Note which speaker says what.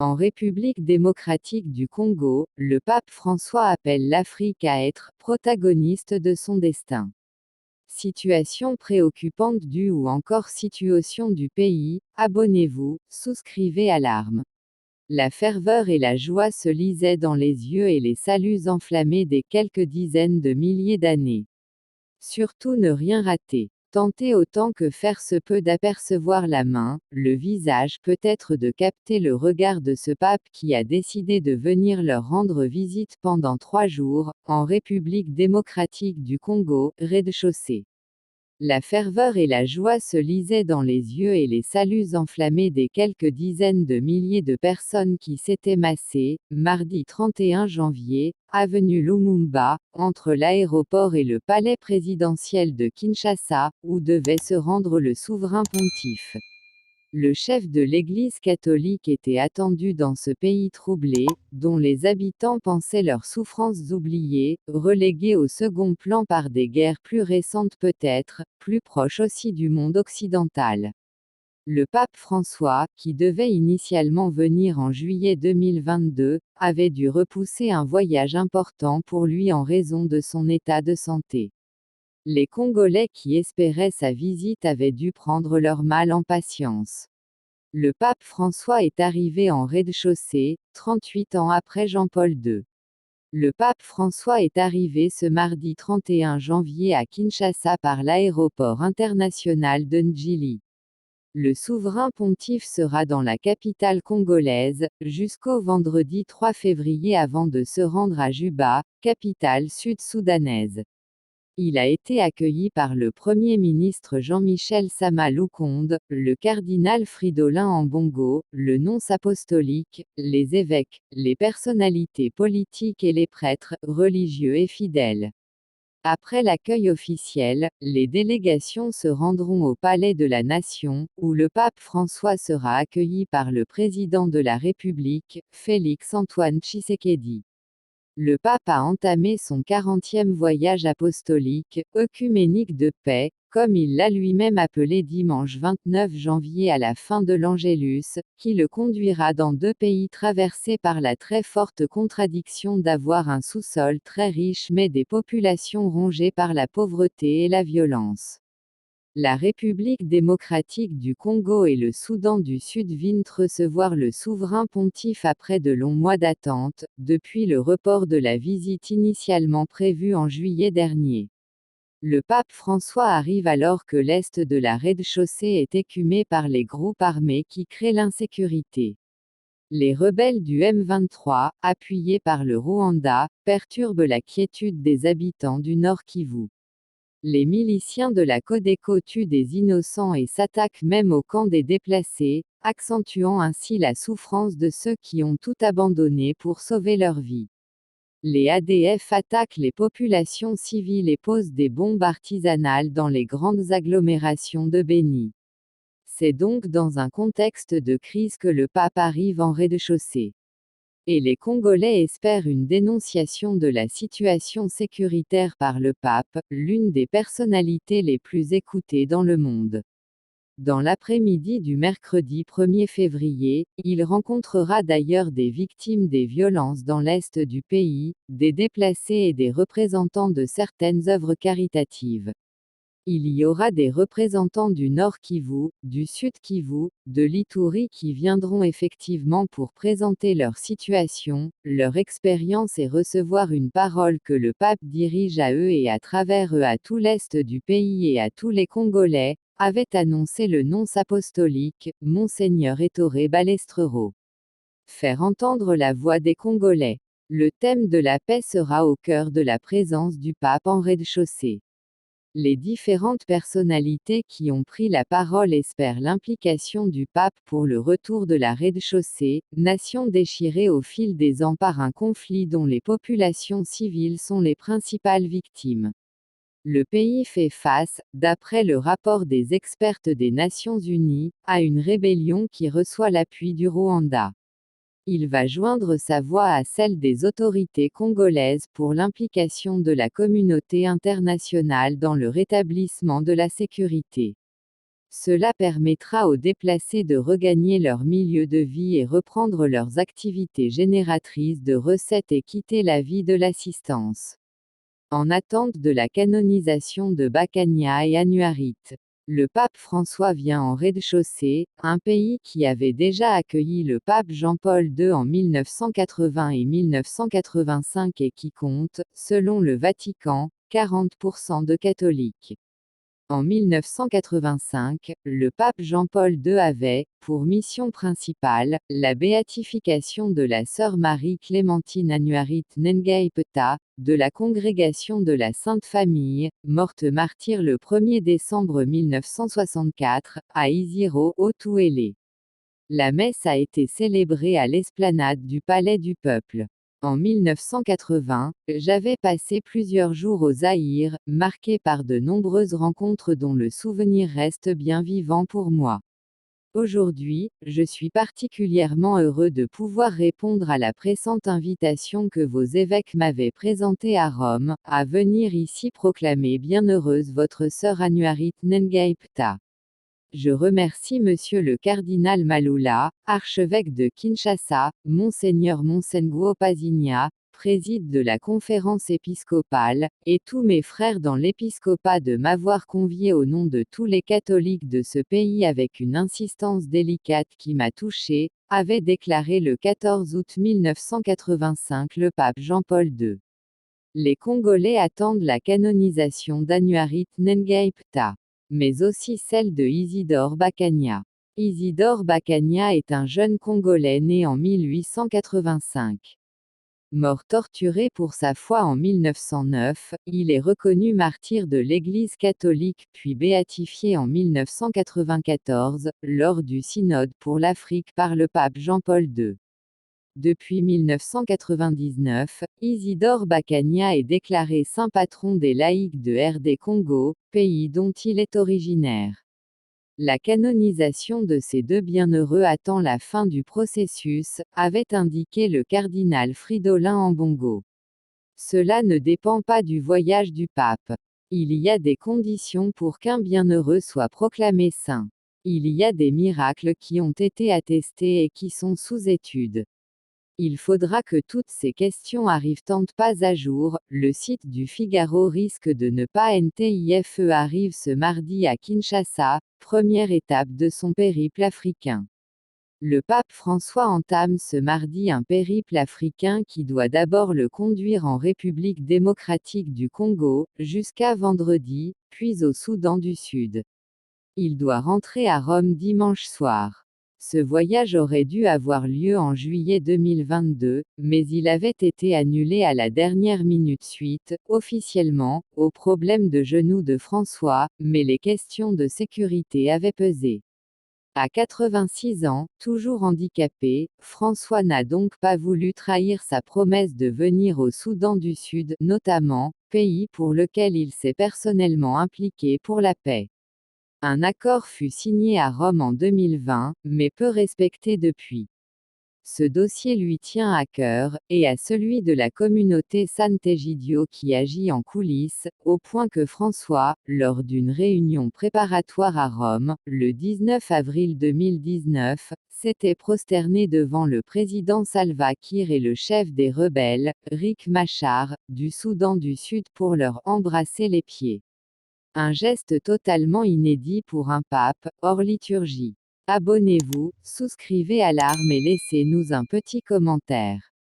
Speaker 1: En République démocratique du Congo, le pape François appelle l'Afrique à être protagoniste de son destin. Situation préoccupante du ou encore situation du pays, abonnez-vous, souscrivez à l'arme. La ferveur et la joie se lisaient dans les yeux et les saluts enflammés des quelques dizaines de milliers d'années. Surtout ne rien rater. Tentez autant que faire se peut d'apercevoir la main, le visage, peut-être de capter le regard de ce pape qui a décidé de venir leur rendre visite pendant 3 jours, en République démocratique du Congo, rez-de-chaussée. La ferveur et la joie se lisaient dans les yeux et les saluts enflammés des quelques dizaines de milliers de personnes qui s'étaient massées, mardi 31 janvier, avenue Lumumba, entre l'aéroport et le palais présidentiel de Kinshasa, où devait se rendre le souverain pontife. Le chef de l'Église catholique était attendu dans ce pays troublé, dont les habitants pensaient leurs souffrances oubliées, reléguées au second plan par des guerres plus récentes peut-être, plus proches aussi du monde occidental. Le pape François, qui devait initialement venir en juillet 2022, avait dû repousser un voyage important pour lui en raison de son état de santé. Les Congolais qui espéraient sa visite avaient dû prendre leur mal en patience. Le pape François est arrivé en rez-de-chaussée, 38 ans après Jean-Paul II. Le pape François est arrivé ce mardi 31 janvier à Kinshasa par l'aéroport international de Ndjili. Le souverain pontife sera dans la capitale congolaise, jusqu'au vendredi 3 février avant de se rendre à Juba, capitale sud-soudanaise. Il a été accueilli par le Premier ministre Jean-Michel Sama Lukonde, le cardinal Fridolin Ambongo, le nonce apostolique, les évêques, les personnalités politiques et les prêtres, religieux et fidèles. Après l'accueil officiel, les délégations se rendront au Palais de la Nation, où le pape François sera accueilli par le président de la République, Félix-Antoine Tshisekedi. Le pape a entamé son 40e voyage apostolique, œcuménique de paix, comme il l'a lui-même appelé dimanche 29 janvier à la fin de l'Angélus, qui le conduira dans 2 pays traversés par la très forte contradiction d'avoir un sous-sol très riche mais des populations rongées par la pauvreté et la violence. La République démocratique du Congo et le Soudan du Sud viennent recevoir le souverain pontife après de longs mois d'attente, depuis le report de la visite initialement prévue en juillet dernier. Le pape François arrive alors que l'est de la rez-de-chaussée est écumé par les groupes armés qui créent l'insécurité. Les rebelles du M23, appuyés par le Rwanda, perturbent la quiétude des habitants du Nord Kivu. Les miliciens de la Codeco tuent des innocents et s'attaquent même au camp des déplacés, accentuant ainsi la souffrance de ceux qui ont tout abandonné pour sauver leur vie. Les ADF attaquent les populations civiles et posent des bombes artisanales dans les grandes agglomérations de Béni. C'est donc dans un contexte de crise que le pape arrive en rez-de-chaussée. Et les Congolais espèrent une dénonciation de la situation sécuritaire par le pape, l'une des personnalités les plus écoutées dans le monde. Dans l'après-midi du mercredi 1er février, il rencontrera d'ailleurs des victimes des violences dans l'est du pays, des déplacés et des représentants de certaines œuvres caritatives. Il y aura des représentants du Nord Kivu, du Sud Kivu, de l'Ituri qui viendront effectivement pour présenter leur situation, leur expérience et recevoir une parole que le pape dirige à eux et à travers eux à tout l'est du pays et à tous les Congolais, avait annoncé le nonce apostolique, Monseigneur Ettore Balestrero. Faire entendre la voix des Congolais. Le thème de la paix sera au cœur de la présence du pape en rez-de-chaussée. Les différentes personnalités qui ont pris la parole espèrent l'implication du pape pour le retour de la rez-de-chaussée, nation déchirée au fil des ans par un conflit dont les populations civiles sont les principales victimes. Le pays fait face, d'après le rapport des experts des Nations Unies, à une rébellion qui reçoit l'appui du Rwanda. Il va joindre sa voix à celle des autorités congolaises pour l'implication de la communauté internationale dans le rétablissement de la sécurité. Cela permettra aux déplacés de regagner leur milieu de vie et reprendre leurs activités génératrices de recettes et quitter la vie de l'assistance. En attente de la canonisation de Bacania et Annuarit, le pape François vient en rez-de-chaussée, un pays qui avait déjà accueilli le pape Jean-Paul II en 1980 et 1985 et qui compte, selon le Vatican, 40% de catholiques. En 1985, le pape Jean-Paul II avait, pour mission principale, la béatification de la sœur Marie-Clémentine Annuarit Nengaipeta, de la congrégation de la Sainte Famille, morte martyre le 1er décembre 1964, à Isiro-Otuele. La messe a été célébrée à l'esplanade du Palais du Peuple. En 1980, j'avais passé plusieurs jours au Zaïre, marqués par de nombreuses rencontres dont le souvenir reste bien vivant pour moi. Aujourd'hui, je suis particulièrement heureux de pouvoir répondre à la pressante invitation que vos évêques m'avaient présentée à Rome, à venir ici proclamer bienheureuse votre sœur Annuarit Nengaipta. Je remercie Monsieur le cardinal Malula, archevêque de Kinshasa, Monseigneur Monsenguo Pazinha, préside de la conférence épiscopale, et tous mes frères dans l'épiscopat de m'avoir convié au nom de tous les catholiques de ce pays avec une insistance délicate qui m'a touché, avait déclaré le 14 août 1985 le pape Jean-Paul II. Les Congolais attendent la canonisation d'Annuarit Nengaipta, mais aussi celle de Isidore Bacania. Isidore Bacania est un jeune Congolais né en 1885. Mort torturé pour sa foi en 1909, il est reconnu martyr de l'Église catholique puis béatifié en 1994, lors du synode pour l'Afrique par le pape Jean-Paul II. Depuis 1999, Isidore Bacania est déclaré saint patron des laïcs de RD Congo, pays dont il est originaire. La canonisation de ces deux bienheureux attend la fin du processus, avait indiqué le cardinal Fridolin Ambongo. Cela ne dépend pas du voyage du pape. Il y a des conditions pour qu'un bienheureux soit proclamé saint. Il y a des miracles qui ont été attestés et qui sont sous étude. Il faudra que toutes ces questions arrivent tant pas à jour. Le site du Figaro risque de ne pas NTIFE arrive ce mardi à Kinshasa, première étape de son périple africain. Le pape François entame ce mardi un périple africain qui doit d'abord le conduire en République démocratique du Congo, jusqu'à vendredi, puis au Soudan du Sud. Il doit rentrer à Rome dimanche soir. Ce voyage aurait dû avoir lieu en juillet 2022, mais il avait été annulé à la dernière minute suite, officiellement, au problème de genou de François, mais les questions de sécurité avaient pesé. À 86 ans, toujours handicapé, François n'a donc pas voulu trahir sa promesse de venir au Soudan du Sud, notamment, pays pour lequel il s'est personnellement impliqué pour la paix. Un accord fut signé à Rome en 2020, mais peu respecté depuis. Ce dossier lui tient à cœur, et à celui de la communauté Sant'Egidio qui agit en coulisses, au point que François, lors d'une réunion préparatoire à Rome, le 19 avril 2019, s'était prosterné devant le président Salva Kiir et le chef des rebelles, Riek Machar, du Soudan du Sud pour leur embrasser les pieds. Un geste totalement inédit pour un pape, hors liturgie. Abonnez-vous, souscrivez à l'arme et laissez-nous un petit commentaire.